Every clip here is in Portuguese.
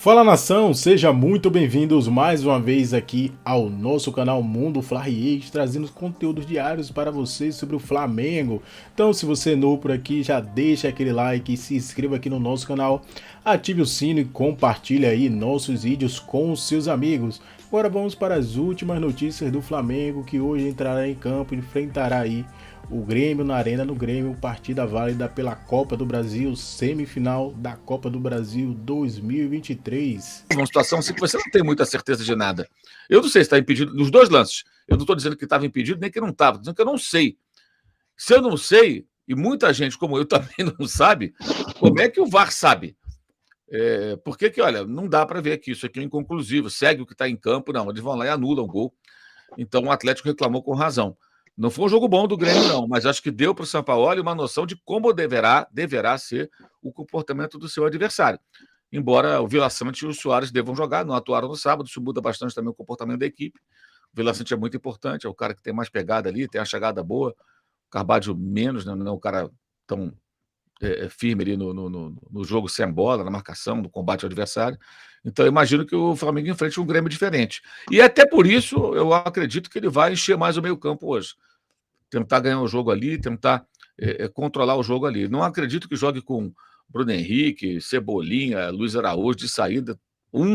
Fala nação, sejam muito bem-vindos mais uma vez aqui ao nosso canal Mundo Fly X, trazendo conteúdos diários para vocês sobre o Flamengo. Então, se você é novo por aqui, já deixa aquele like, se inscreva aqui no nosso canal, ative o sino e compartilhe aí nossos vídeos com os seus amigos. Agora vamos para as últimas notícias do Flamengo, que hoje entrará em campo e enfrentará aí o Grêmio na Arena do Grêmio, partida válida pela Copa do Brasil, semifinal da Copa do Brasil 2023. Uma situação assim que você não tem muita certeza de nada. Eu não sei se está impedido nos dois lances. Eu não estou dizendo que estava impedido nem que não estava, estou dizendo que eu não sei. Se eu não sei, e muita gente como eu também não sabe, como é que o VAR sabe? Porque que, olha, não dá para ver aqui, isso aqui é inconclusivo, segue o que está em campo, não, eles vão lá e anulam o gol. Então o Atlético reclamou com razão. Não foi um jogo bom do Grêmio, não, mas acho que deu para o Sampaoli uma noção de como deverá ser o comportamento do seu adversário. Embora o Vila Sante e o Soares devam jogar, não atuaram no sábado, isso muda bastante também o comportamento da equipe. O Vila Sante é muito importante, é o cara que tem mais pegada ali, tem a chegada boa. O Carvalho menos, né? Não é um cara tão firme ali no jogo sem bola, na marcação, no combate ao adversário. Então, eu imagino que o Flamengo enfrente um Grêmio diferente. E até por isso, eu acredito que ele vai encher mais o meio-campo hoje. Tentar ganhar o jogo ali, tentar controlar o jogo ali. Não acredito que jogue com Bruno Henrique, Cebolinha, Luiz Araújo de saída.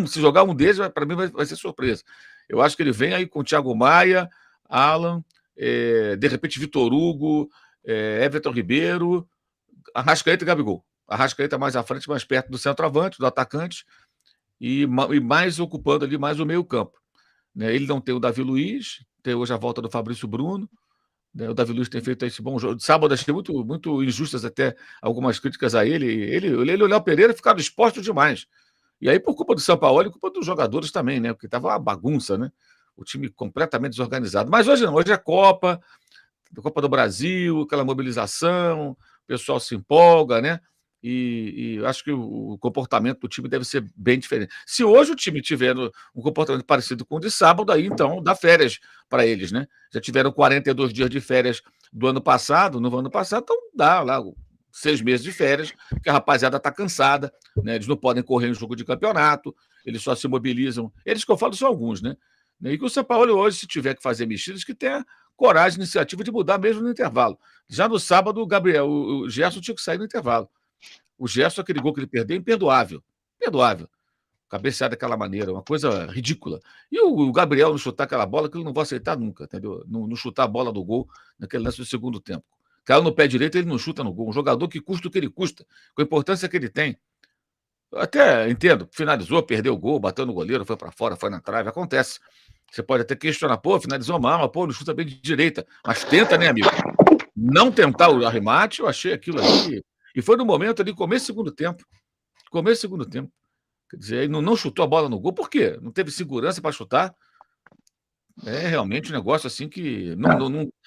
Se jogar um deles, para mim vai ser surpresa. Eu acho que ele vem aí com o Thiago Maia, Alan, de repente Vitor Hugo, Everton Ribeiro, Arrascaeta e Gabigol. Arrascaeta mais à frente, mais perto do centroavante, do atacante, e mais ocupando ali mais o meio-campo. Né? Ele não tem o Davi Luiz, tem hoje a volta do Fabrício Bruno. Né? O Davi Luiz tem feito esse bom jogo. Sábado achei muito injustas até algumas críticas a ele. Ele e o Léo Pereira ficaram expostos demais. E aí, por culpa do Sampaoli, culpa dos jogadores também, né? Porque estava uma bagunça, né? O time completamente desorganizado. Mas hoje não, hoje é Copa do Brasil, aquela mobilização, o pessoal se empolga, né? E acho que o comportamento do time deve ser bem diferente. Se hoje o time tiver um comportamento parecido com o de sábado, aí então dá férias para eles, né? Já tiveram 42 dias de férias do ano passado, no ano passado, então dá lá 6 meses de férias, porque a rapaziada está cansada, né? Eles não podem correr em jogo de campeonato, eles só se mobilizam. Eles que eu falo são alguns, né? E que o São Paulo hoje, se tiver que fazer mexidas, que tenha coragem, iniciativa de mudar mesmo no intervalo. Já no sábado, o Gerson tinha que sair no intervalo. O Gerson, aquele gol que ele perdeu, é imperdoável. Imperdoável. Cabecear daquela maneira, uma coisa ridícula. E o Gabriel não chutar aquela bola, que eu não vou aceitar nunca, entendeu? Não chutar a bola do gol naquele lance do segundo tempo. Caiu no pé direito, ele não chuta no gol. Um jogador que custa o que ele custa, com a importância que ele tem. Eu até entendo, finalizou, perdeu o gol, bateu no goleiro, foi para fora, foi na trave, acontece. Você pode até questionar, pô, finalizou mal, mas, pô, não chuta bem de direita. Mas tenta, né, amigo? Não tentar o arremate, eu achei aquilo ali. E foi no momento ali, começo do segundo tempo. Começo do segundo tempo. Quer dizer, ele não chutou a bola no gol, por quê? Não teve segurança para chutar? É realmente um negócio assim que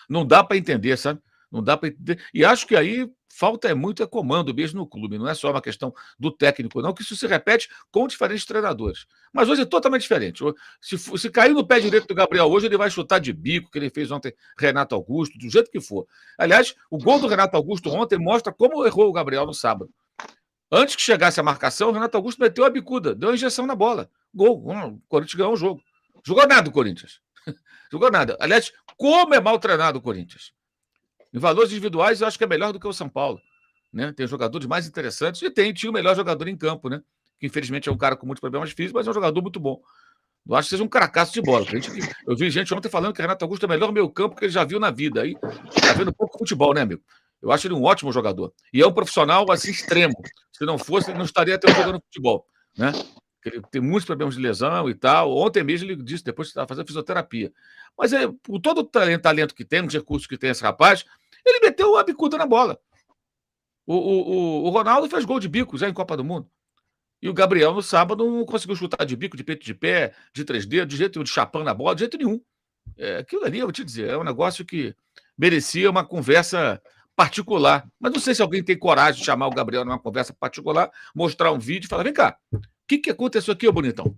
não dá para entender, sabe? Não dá para entender. E acho que aí falta muito comando mesmo no clube, não é só uma questão do técnico, não, que isso se repete com diferentes treinadores. Mas hoje é totalmente diferente. Se cair no pé direito do Gabriel hoje, ele vai chutar de bico, que ele fez ontem Renato Augusto, do jeito que for. Aliás, o gol do Renato Augusto ontem mostra como errou o Gabriel no sábado. Antes que chegasse a marcação, o Renato Augusto meteu a bicuda, deu a injeção na bola. Gol. O Corinthians ganhou o jogo. Jogou nada o Corinthians. Jogou nada. Aliás, como é mal treinado o Corinthians. Em valores individuais, eu acho que é melhor do que o São Paulo. Né? Tem jogadores mais interessantes e tinha o melhor jogador em campo, né? Que infelizmente é um cara com muitos problemas físicos, mas é um jogador muito bom. Eu acho que seja um cracaço de bola. Eu vi gente ontem falando que o Renato Augusto é o melhor meio campo que ele já viu na vida. Aí tá vendo pouco futebol, né, amigo? Eu acho ele um ótimo jogador. E é um profissional assim extremo. Se não fosse, ele não estaria até jogando futebol, né? Ele tem muitos problemas de lesão e tal. Ontem mesmo ele disse, depois que estava fazendo fisioterapia. Mas por todo o talento que tem, os recursos que tem esse rapaz, ele meteu a bicuda na bola. O Ronaldo fez gol de bico já em Copa do Mundo. E o Gabriel, no sábado, não conseguiu chutar de bico, de peito de pé, de 3D, de jeito de chapão na bola, de jeito nenhum. Aquilo ali, eu vou te dizer, é um negócio que merecia uma conversa particular. Mas não sei se alguém tem coragem de chamar o Gabriel numa conversa particular, mostrar um vídeo e falar: vem cá, o que aconteceu aqui, ô bonitão?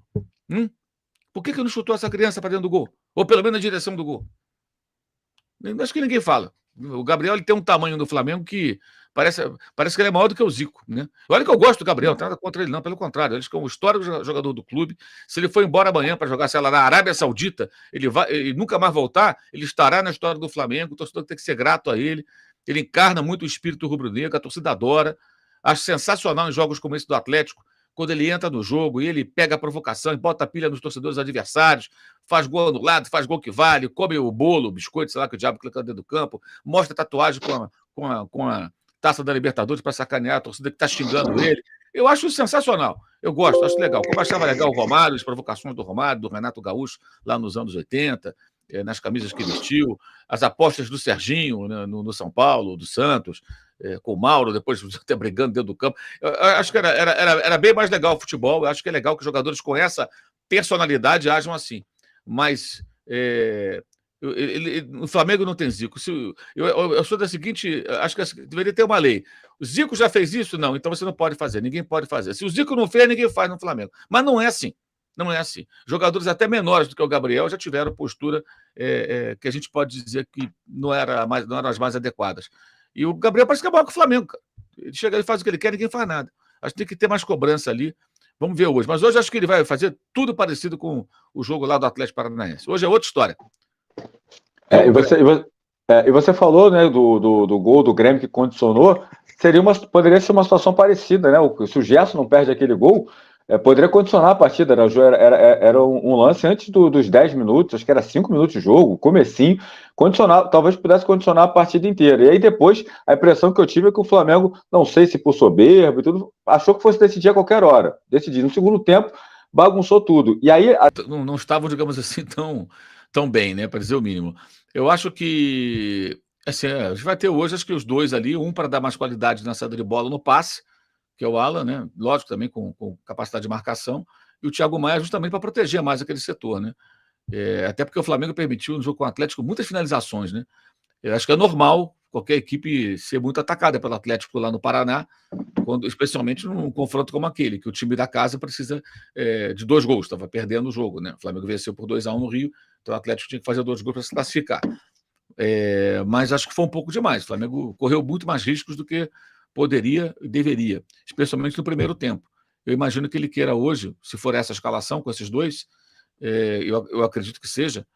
Por que não chutou essa criança para dentro do gol? Ou pelo menos na direção do gol? Acho que ninguém fala. O Gabriel ele tem um tamanho no Flamengo que parece que ele é maior do que o Zico, né? Olha que eu gosto do Gabriel, não tem nada contra ele, não, pelo contrário. Ele é um histórico jogador do clube. Se ele for embora amanhã para jogar, sei lá, na Arábia Saudita, ele nunca mais voltar, ele estará na história do Flamengo. O torcedor tem que ser grato a ele. Ele encarna muito o espírito rubro-negro, a torcida adora. Acho sensacional em jogos como esse do Atlético, quando ele entra no jogo e ele pega a provocação e bota a pilha nos torcedores adversários, faz gol anulado, faz gol que vale, come o bolo, o biscoito, sei lá, que o diabo clica dentro do campo, mostra a tatuagem com a taça da Libertadores para sacanear a torcida que está xingando ele. Eu acho isso sensacional. Eu gosto, acho legal. Como eu achava legal o Romário, as provocações do Romário, do Renato Gaúcho, lá nos anos 80, nas camisas que vestiu, as apostas do Serginho, né, no São Paulo, do Santos, com o Mauro, depois até brigando dentro do campo. Eu acho que era bem mais legal o futebol. Eu acho que é legal que os jogadores com essa personalidade ajam assim. Mas o Flamengo não tem Zico. Eu sou da seguinte, acho que deveria ter uma lei. O Zico já fez isso? Não, então você não pode fazer, ninguém pode fazer. Se o Zico não fez, ninguém faz no Flamengo. Mas não é assim. Não é assim. Jogadores até menores do que o Gabriel já tiveram postura que a gente pode dizer que não eram as mais adequadas. E o Gabriel parece que é maior que o Flamengo, cara. Ele chega e faz o que ele quer, ninguém faz nada. Acho que tem que ter mais cobrança ali. Vamos ver hoje. Mas hoje acho que ele vai fazer tudo parecido com o jogo lá do Atlético Paranaense. Hoje é outra história. E você falou, né, do gol do Grêmio que condicionou. Poderia ser uma situação parecida, né? Se o Gerson não perde aquele gol, poderia condicionar a partida, né? Era um lance antes dos 10 minutos, acho que era 5 minutos de jogo, comecinho, talvez pudesse condicionar a partida inteira. E aí depois, a impressão que eu tive é que o Flamengo, não sei se por soberbo e tudo, achou que fosse decidir a qualquer hora. Decidir. No segundo tempo, bagunçou tudo. E aí... Não estavam, digamos assim, tão bem, né? Para dizer o mínimo. Eu acho que assim, a gente vai ter hoje, acho que os dois ali, um para dar mais qualidade na saída de bola no passe, que é o Alan, né? Lógico, também com capacidade de marcação, e o Thiago Maia justamente para proteger mais aquele setor, né? Até porque o Flamengo permitiu no jogo com o Atlético muitas finalizações, né? Eu acho que é normal qualquer equipe ser muito atacada pelo Atlético lá no Paraná, especialmente num confronto como aquele, que o time da casa precisa de 2 gols, estava perdendo o jogo, né? O Flamengo venceu por 2-1 no Rio, então o Atlético tinha que fazer 2 gols para se classificar. Mas acho que foi um pouco demais. O Flamengo correu muito mais riscos do que poderia e deveria, especialmente no primeiro tempo. Eu imagino que ele queira hoje, se for essa escalação com esses dois, eu acredito que seja,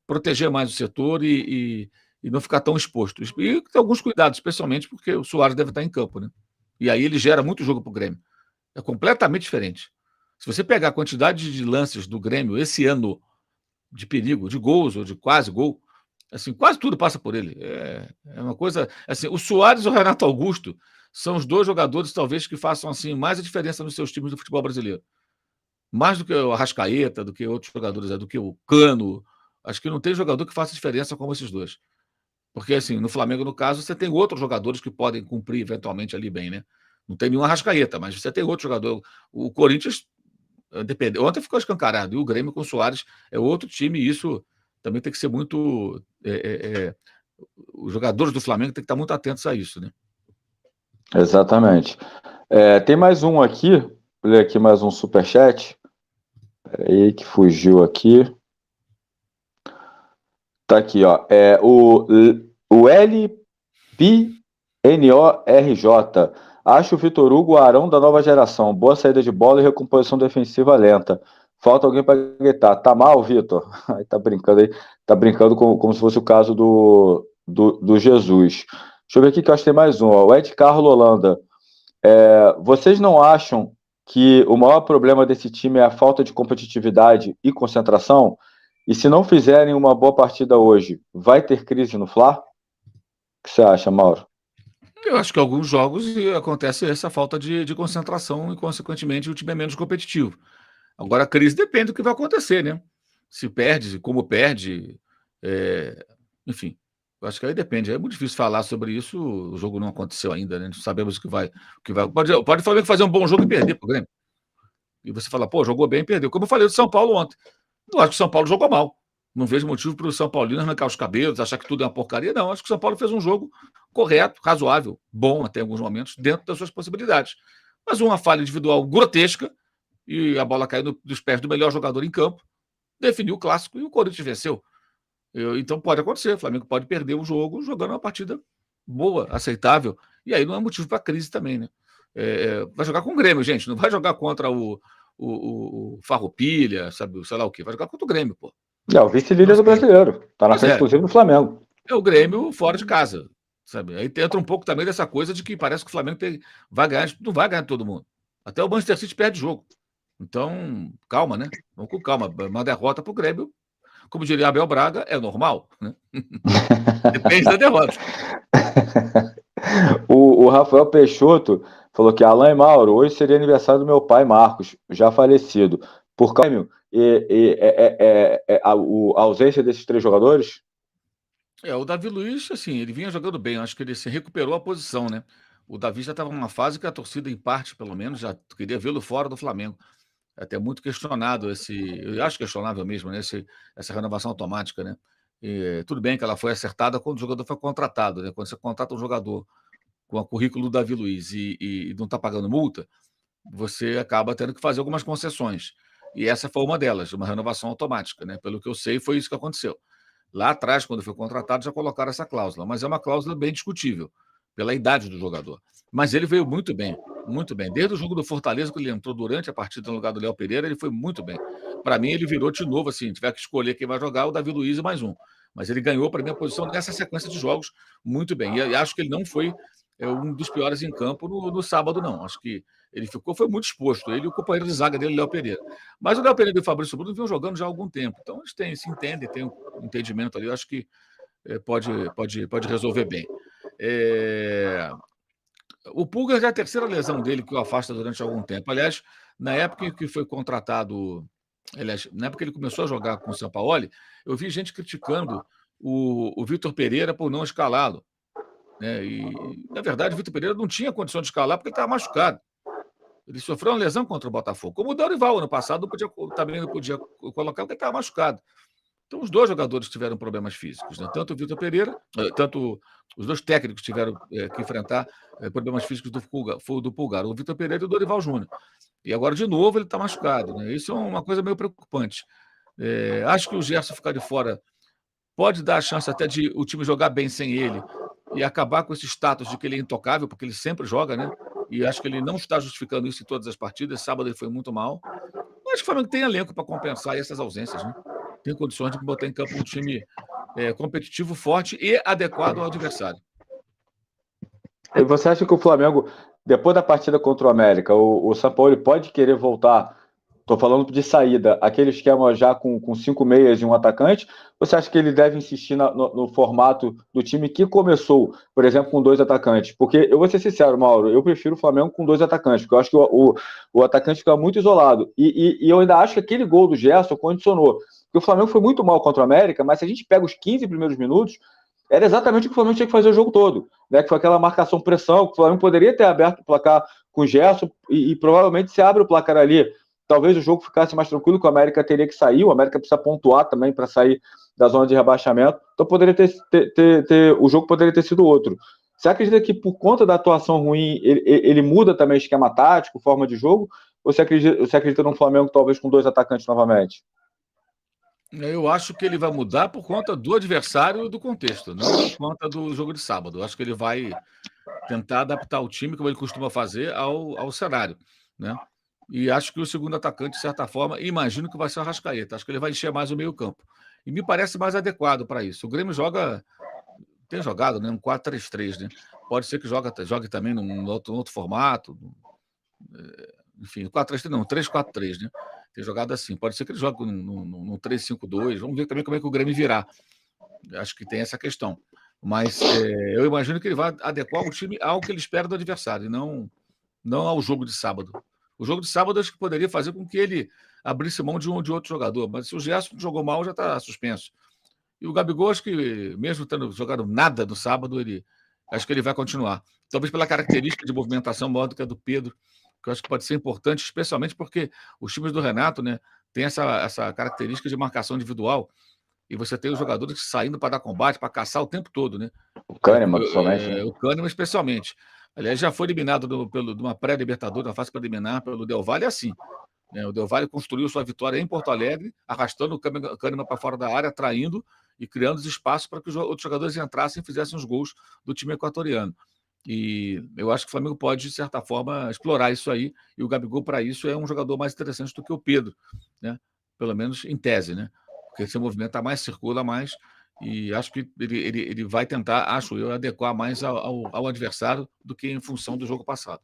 proteger mais o setor e não ficar tão exposto. E ter alguns cuidados, especialmente porque o Suárez deve estar em campo, né? E aí ele gera muito jogo para o Grêmio. É completamente diferente. Se você pegar a quantidade de lances do Grêmio esse ano, de perigo, de gols ou de quase gol, assim, quase tudo passa por ele. É uma coisa... Assim, o Suárez e o Renato Augusto são os 2 jogadores, talvez, que façam assim, mais a diferença nos seus times do futebol brasileiro. Mais do que o Arrascaeta, do que outros jogadores, do que o Cano. Acho que não tem jogador que faça diferença como esses 2. Porque, assim, no Flamengo, no caso, você tem outros jogadores que podem cumprir eventualmente ali bem, né? Não tem nenhum Arrascaeta, mas você tem outro jogador. O Corinthians, ontem ficou escancarado, e o Grêmio com o Suárez é outro time, e isso também tem que ser muito... os jogadores do Flamengo têm que estar muito atentos a isso, né? Exatamente. Tem mais um aqui, vou ler aqui mais um superchat. Peraí, que fugiu aqui. Tá aqui, ó. O LPNORJ. Acho o Vitor Hugo o Arão da nova geração. Boa saída de bola e recomposição defensiva lenta. Falta alguém para gritar. Tá mal, Vitor? Aí tá brincando aí. Tá brincando como se fosse o caso do Jesus. Deixa eu ver aqui que eu acho que tem mais um. Ó. O Ed Carlos Holanda. Vocês não acham que o maior problema desse time é a falta de competitividade e concentração? E se não fizerem uma boa partida hoje, vai ter crise no Fla? O que você acha, Mauro? Eu acho que alguns jogos acontece essa falta de concentração e, consequentemente, o time é menos competitivo. Agora, a crise depende do que vai acontecer, né? Se perde, como perde, enfim. Eu acho que aí depende. É muito difícil falar sobre isso. O jogo não aconteceu ainda, né? Não sabemos o que vai. Pode o Flamengo fazer um bom jogo e perder pro Grêmio. E você fala, pô, jogou bem e perdeu. Como eu falei do São Paulo ontem. Não acho que o São Paulo jogou mal. Não vejo motivo para o São Paulino arrancar os cabelos, achar que tudo é uma porcaria. Não, acho que o São Paulo fez um jogo correto, razoável, bom até alguns momentos, dentro das suas possibilidades. Mas uma falha individual grotesca e a bola caiu dos pés do melhor jogador em campo, definiu o clássico e o Corinthians venceu. Então pode acontecer, o Flamengo pode perder o jogo jogando uma partida boa, aceitável, e aí não é motivo para crise também, né? Vai jogar com o Grêmio, gente, não vai jogar contra o Farroupilha, sabe, sei lá o quê, vai jogar contra o Grêmio, pô. É o vice-líder do brasileiro, tá na frente, inclusive, do Flamengo. É o Grêmio fora de casa, sabe? Aí entra um pouco também dessa coisa de que parece que o Flamengo vai ganhar, não vai ganhar todo mundo. Até o Manchester City perde jogo. Então, calma, né? Vamos com calma. Uma derrota para o Grêmio, como diria Abel Braga, é normal, né? Depende da derrota. O Rafael Peixoto falou que Alain e Mauro, hoje seria aniversário do meu pai, Marcos, já falecido. Por causa a ausência desses 3 jogadores? O Davi Luiz, assim, ele vinha jogando bem. Acho que ele se recuperou a posição, né? O Davi já estava numa fase que a torcida, em parte, pelo menos, já queria vê-lo fora do Flamengo. É até muito questionado eu acho questionável mesmo, né? Essa renovação automática, né? Tudo bem que ela foi acertada quando o jogador foi contratado, né? Quando você contrata um jogador com o currículo do Davi Luiz e não está pagando multa, você acaba tendo que fazer algumas concessões. E essa foi uma delas, uma renovação automática, né? Pelo que eu sei, foi isso que aconteceu. Lá atrás, quando foi contratado, já colocaram essa cláusula, mas é uma cláusula bem discutível, pela idade do jogador. Mas ele veio muito bem, muito bem. Desde o jogo do Fortaleza, que ele entrou durante a partida no lugar do Léo Pereira, ele foi muito bem. Para mim, ele virou de novo, assim, tiver que escolher quem vai jogar, o Davi Luiz e mais um. Mas ele ganhou, para mim, a posição nessa sequência de jogos muito bem. E acho que ele não foi um dos piores em campo no sábado, não. Acho que ele foi muito exposto, ele e o companheiro de zaga dele, Léo Pereira. Mas o Léo Pereira e o Fabrício Bruno vinham jogando já há algum tempo. Então, eles se entendem, têm um entendimento ali. Eu acho que pode resolver bem. O Pulga já é a terceira lesão dele que o afasta durante algum tempo. Aliás, na época que foi contratado, na época que ele começou a jogar com o Sampaoli, eu vi gente criticando o Vitor Pereira por não escalá-lo. Né? E, na verdade, o Vitor Pereira não tinha condição de escalar porque ele estava machucado. Ele sofreu uma lesão contra o Botafogo. Como o Dorival, ano passado, também não podia colocar porque ele estava machucado. Então, os dois jogadores tiveram problemas físicos, né? Tanto o Vitor Pereira, tanto os dois técnicos tiveram que enfrentar problemas físicos do Pulgar, o Vitor Pereira e o Dorival Júnior. E agora, de novo, ele está machucado, né? Isso é uma coisa meio preocupante. Acho que o Gerson ficar de fora pode dar a chance até de o time jogar bem sem ele e acabar com esse status de que ele é intocável, porque ele sempre joga, né? E acho que ele não está justificando isso em todas as partidas. Sábado ele foi muito mal. Mas acho que o Flamengo tem elenco para compensar essas ausências, né? Tem condições de botar em campo um time competitivo, forte e adequado ao adversário. E você acha que o Flamengo, depois da partida contra o América, o Sampaoli pode querer voltar? Estou falando de saída, aquele esquema já com 5 meias e um atacante. Você acha que ele deve insistir no formato do time que começou, por exemplo, com 2 atacantes? Porque eu vou ser sincero, Mauro, eu prefiro o Flamengo com 2 atacantes, porque eu acho que o atacante fica muito isolado. E eu ainda acho que aquele gol do Gerson condicionou. Porque o Flamengo foi muito mal contra o América, mas se a gente pega os 15 primeiros minutos, era exatamente o que o Flamengo tinha que fazer o jogo todo, né? Que foi aquela marcação-pressão, que o Flamengo poderia ter aberto o placar com o Gerson e provavelmente se abre o placar ali. Talvez o jogo ficasse mais tranquilo, que o América teria que sair, o América precisa pontuar também para sair da zona de rebaixamento, então poderia o jogo poderia ter sido outro. Você acredita que por conta da atuação ruim, ele muda também esquema tático, forma de jogo, ou você acredita num Flamengo talvez com 2 atacantes novamente? Eu acho que ele vai mudar por conta do adversário e do contexto, não por conta do jogo de sábado. Eu acho que ele vai tentar adaptar o time, como ele costuma fazer, ao cenário, né? E acho que o segundo atacante, de certa forma, imagino que vai ser o Arrascaeta. Acho que ele vai encher mais o meio-campo. E me parece mais adequado para isso. O Grêmio tem jogado, né? Um 4-3-3, né? Pode ser que jogue também num outro formato. Enfim, 4-3-3 não, 3-4-3, né? Tem jogado assim. Pode ser que ele jogue no 3-5-2. Vamos ver também como é que o Grêmio virá. Acho que tem essa questão. Mas eu imagino que ele vai adequar o time ao que ele espera do adversário, e não ao jogo de sábado. O jogo de sábado acho que poderia fazer com que ele abrisse mão de um ou de outro jogador. Mas se o Gerson jogou mal, já está suspenso. E o Gabigol, acho que mesmo tendo jogado nada no sábado, acho que ele vai continuar. Talvez pela característica de movimentação maior do que a do Pedro, que eu acho que pode ser importante, especialmente porque os times do Renato, né, tem essa característica de marcação individual. E você tem os jogadores saindo para dar combate, para caçar o tempo todo, né? O Kahneman, principalmente. Né? O Kahneman, especialmente. Aliás, já foi eliminado de uma pré-libertadora, na fase preliminar, pelo Del Valle, assim. né? O Del Valle construiu sua vitória em Porto Alegre, arrastando o Kahneman para fora da área, atraindo e criando os espaços para que os outros jogadores entrassem e fizessem os gols do time equatoriano. E eu acho que o Flamengo pode, de certa forma, explorar isso aí. E o Gabigol, para isso, é um jogador mais interessante do que o Pedro, né? Pelo menos em tese, né? Porque se movimenta mais, circula mais. E acho que ele vai tentar, acho eu, adequar mais ao adversário do que em função do jogo passado.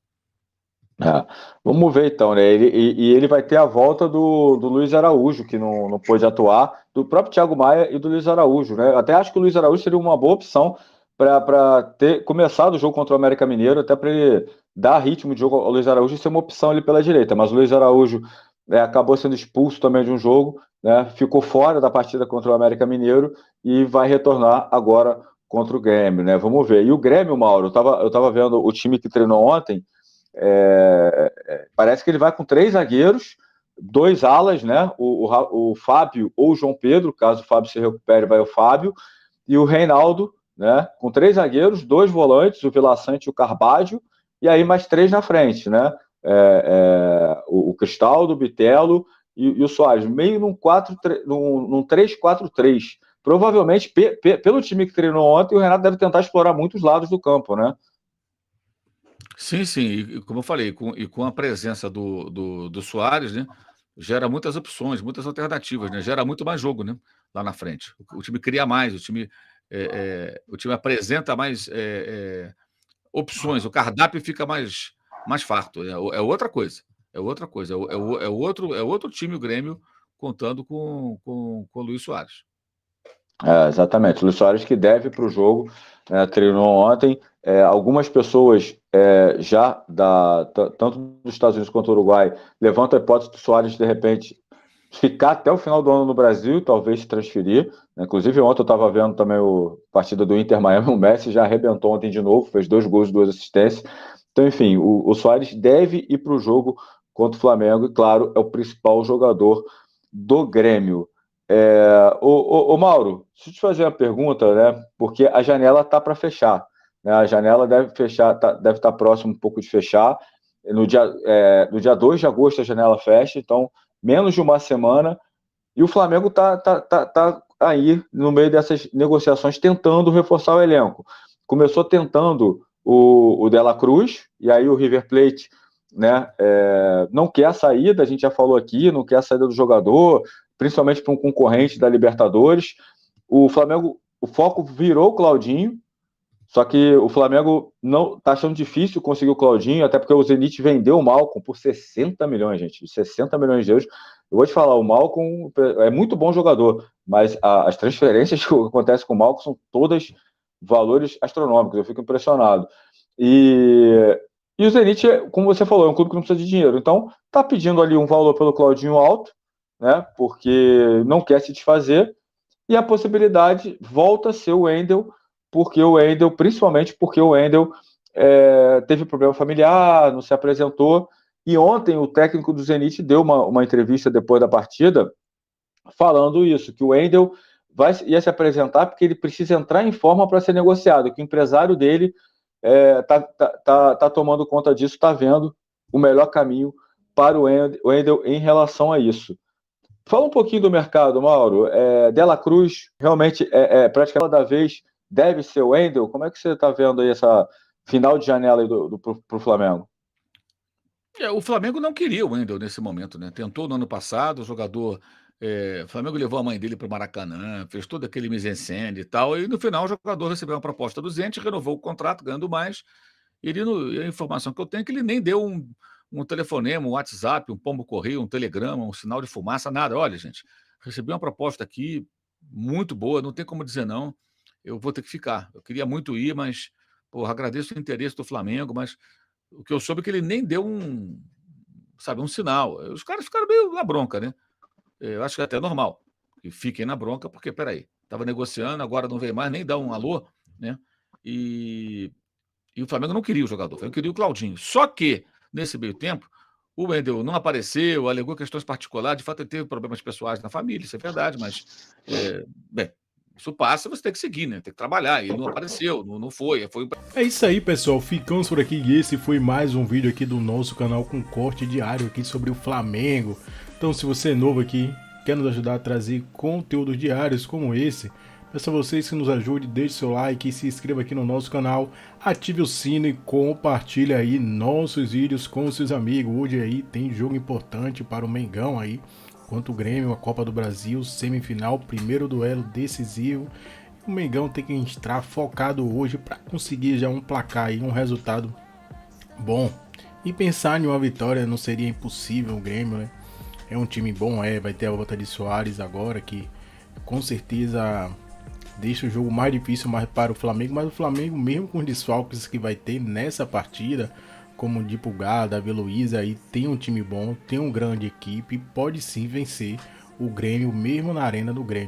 Vamos ver então, né? Ele vai ter a volta do Luiz Araújo, que não pôde atuar, do próprio Thiago Maia e do Luiz Araújo, né? Até acho que o Luiz Araújo seria uma boa opção para ter começado o jogo contra o América Mineiro, até para ele dar ritmo de jogo ao Luiz Araújo e ser uma opção ali pela direita. Mas o Luiz Araújo acabou sendo expulso também de um jogo, né? Ficou fora da partida contra o América Mineiro e vai retornar agora contra o Grêmio, né? Vamos ver. E o Grêmio, Mauro, eu tava vendo o time que treinou ontem. Parece que ele vai com 3 zagueiros, 2 alas, né? O Fábio ou o João Pedro, caso o Fábio se recupere, vai o Fábio, e o Reinaldo, né? Com 3 zagueiros, 2 volantes, o Vila Sante e o Carbaggio, e aí mais 3 na frente, né? O Cristaldo, o Bitelo e o Soares, meio num 3-4-3. Provavelmente, pelo time que treinou ontem, o Renato deve tentar explorar muitos lados do campo, né? Sim, sim, e como eu falei, com a presença do Soares, né, gera muitas opções, muitas alternativas, né, gera muito mais jogo, né, lá na frente. O time cria mais, o time apresenta mais opções, o cardápio fica mais farto. É outra coisa, é outra coisa, é outro time, o Grêmio, contando com o Luiz Soares. Exatamente. O Luiz Soares que deve para o jogo, treinou ontem. Algumas pessoas tanto dos Estados Unidos quanto do Uruguai levantam a hipótese do Soares, de repente, ficar até o final do ano no Brasil, talvez se transferir. Inclusive, ontem eu estava vendo também a partida do Inter Miami, o Messi já arrebentou ontem de novo, fez 2 gols e 2 assistências. Então, enfim, o Soares deve ir para o jogo contra o Flamengo e, claro, é o principal jogador do Grêmio. Mauro, deixa eu te fazer uma pergunta, né? Porque a janela está para fechar, né? A janela deve fechar, deve estar próximo um pouco de fechar. No dia 2 de agosto a janela fecha, então menos de uma semana, e o Flamengo tá aí no meio dessas negociações tentando reforçar o elenco. Começou tentando o De La Cruz, e aí o River Plate, né, não quer a saída, a gente já falou aqui, não quer a saída do jogador, principalmente para um concorrente da Libertadores. O Flamengo, o foco virou o Claudinho, só que o Flamengo não está achando difícil conseguir o Claudinho, até porque o Zenit vendeu o Malcom por 60 milhões, gente. 60 milhões de euros. Eu vou te falar, o Malcom é muito bom jogador, mas as transferências que acontecem com o Malcom são todas valores astronômicos. Eu fico impressionado. E o Zenit, como você falou, é um clube que não precisa de dinheiro. Então, está pedindo ali um valor pelo Claudinho alto, né? Porque não quer se desfazer. E a possibilidade volta a ser o Wendel, principalmente porque o Wendel teve problema familiar, não se apresentou. E ontem o técnico do Zenit deu uma entrevista depois da partida falando isso, que o Wendel ia se apresentar porque ele precisa entrar em forma para ser negociado, que o empresário dele tá tomando conta disso, está vendo o melhor caminho para o Wendel em relação a isso. Fala um pouquinho do mercado, Mauro. De La Cruz, realmente, praticamente cada vez deve ser o Wendel. Como é que você está vendo aí essa final de janela para o Flamengo? O Flamengo não queria o Wendel nesse momento, né? Tentou no ano passado, o jogador. O Flamengo levou a mãe dele para o Maracanã, fez todo aquele mise-en-scène e tal, e no final o jogador recebeu uma proposta do Zenit, renovou o contrato, ganhando mais. A informação que eu tenho é que ele nem deu um telefonema, um WhatsApp, um pombo-correio, um telegrama, um sinal de fumaça, nada. Olha, gente, recebi uma proposta aqui muito boa, não tem como dizer não, eu vou ter que ficar. Eu queria muito ir, mas, porra, agradeço o interesse do Flamengo, mas o que eu soube é que ele nem deu um sinal. Os caras ficaram meio na bronca, né? Eu acho que é até normal que fiquem na bronca, porque, peraí, estava negociando, agora não veio mais, nem dá um alô, né? E o Flamengo não queria o jogador, o Flamengo queria o Claudinho. Só que, nesse meio tempo, o Wendel não apareceu, alegou questões particulares, de fato ele teve problemas pessoais na família, isso é verdade, mas, bem, Isso passa, você tem que seguir, né? Tem que trabalhar. Ele não apareceu, não foi. É isso aí, pessoal. Ficamos por aqui e esse foi mais um vídeo aqui do nosso canal com corte diário aqui sobre o Flamengo. Então, se você é novo aqui, quer nos ajudar a trazer conteúdos diários como esse, peço a vocês que nos ajudem, deixe seu like, se inscreva aqui no nosso canal, ative o sino e compartilhe aí nossos vídeos com seus amigos. Hoje aí tem jogo importante para o Mengão aí, contra o Grêmio, a Copa do Brasil, semifinal, primeiro duelo decisivo. O Mengão tem que entrar focado hoje para conseguir já um placar aí, um resultado bom. E pensar em uma vitória não seria impossível. O Grêmio, né? É um time bom, vai ter a volta de Soares agora, que com certeza deixa o jogo mais difícil mais para o Flamengo, mas o Flamengo, mesmo com os desfalques que vai ter nessa partida, como o de Pulgar, Davi Luiz, aí tem um time bom, tem uma grande equipe, pode sim vencer o Grêmio, mesmo na arena do Grêmio.